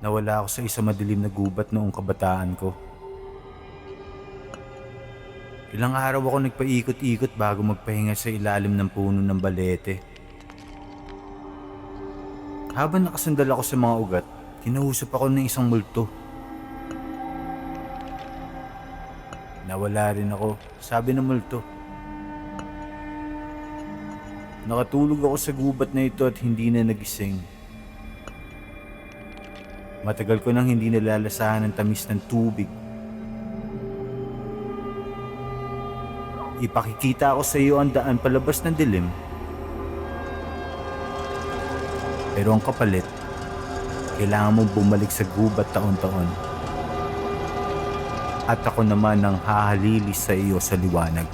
Nawala ako sa isang madilim na gubat noong kabataan ko. Ilang araw ako nagpaikot-ikot bago magpahinga sa ilalim ng puno ng balete. Habang nakasandal ako sa mga ugat, kinausap ako ng isang multo. Nawala rin ako, sabi ng multo. Nakatulog ako sa gubat na ito at hindi na nagising. Matagal ko nang hindi nalalasahan ang tamis ng tubig. Ipakikita ko sa iyo ang daan palabas ng dilim. Pero ang kapalit, kailangan mong bumalik sa gubat taon-taon. At ako naman ang hahalili sa iyo sa liwanag.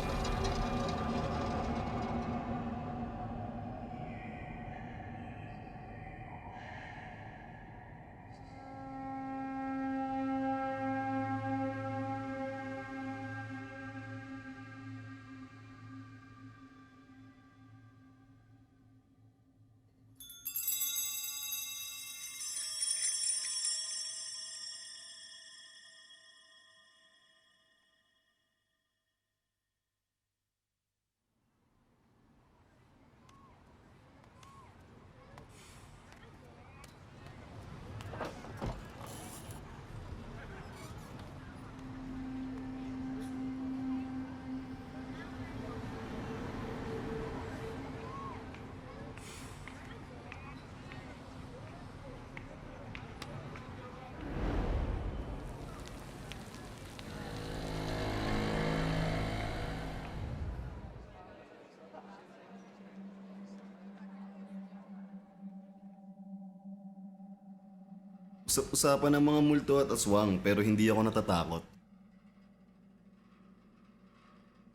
Usap-usapan ng mga multo at aswang pero hindi ako natatakot.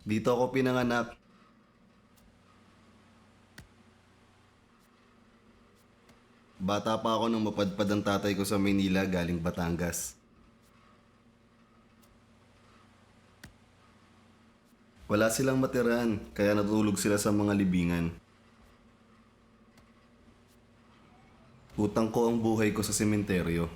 Dito ako pinanganak. Bata pa ako nang mapadpad ang tatay ko sa Maynila galing Batangas. Wala silang matirahan kaya natulog sila sa mga libingan. Utang ko ang buhay ko sa sementeryo.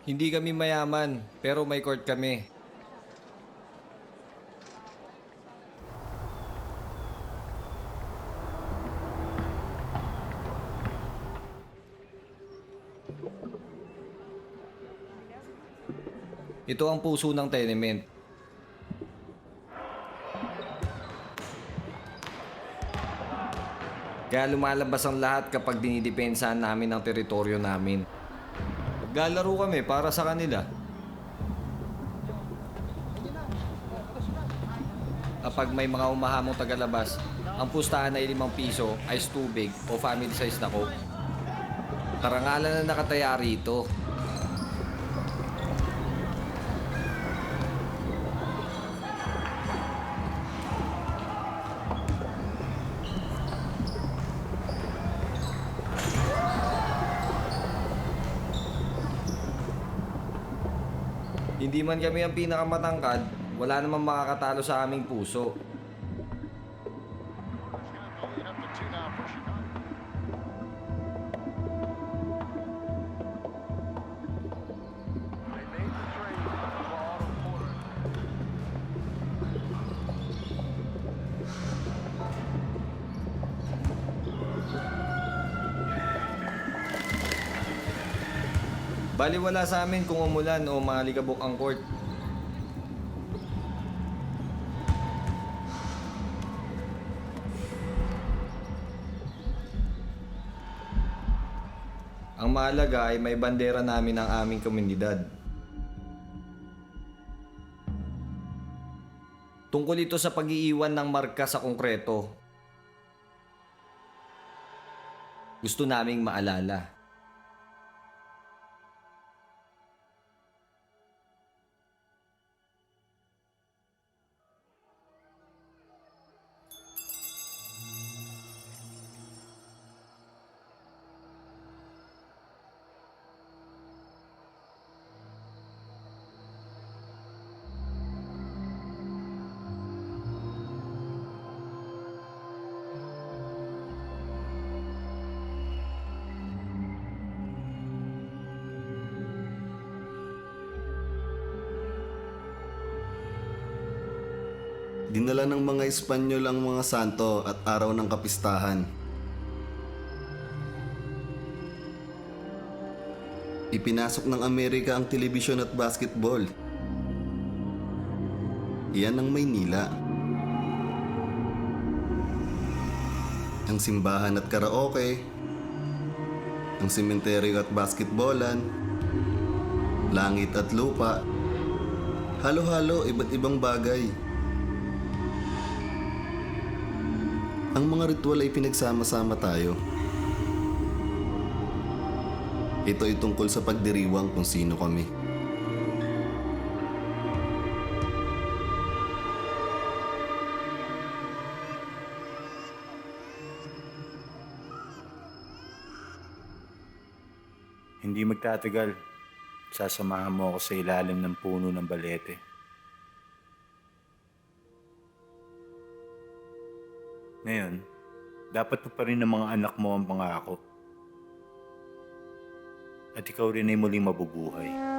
Hindi kami mayaman, pero may court kami. Ito ang puso ng tenement. Kaya lumalabas ang lahat kapag dinidepensahan namin ang teritoryo namin. Naglalaro kami para sa kanila. Kapag may mga umahamong tagalabas, ang pustahan ay 5 piso, ice tubig o family size na coke. Karangalan na nakataya rito. Hindi man kami ang pinakamatangkad, wala namang makakatalo sa aming puso. Baliwala sa amin kung umulan o malikabok ang court. Ang mahalaga ay may bandera namin ng aming komunidad. Tungkol ito sa pag-iiwan ng marka sa konkreto. Gusto naming maalala. dinala ng mga Espanyol ang mga santo at araw ng kapistahan. Ipinasok ng Amerika ang telebisyon at basketball. Iyan ang Maynila. Ang simbahan at karaoke, ang sementeryo at basketballan, langit at lupa, halo-halo iba't ibang bagay. Ang mga ritual ay pinagsama-sama tayo. Ito ay tungkol sa pagdiriwang kung sino kami. Hindi magtatagal. Sasamahan mo ako sa ilalim ng puno ng balete. Ngayon, dapat mo pa rin ng mga anak mo ang pangako. At ikaw rin ay muling mabubuhay.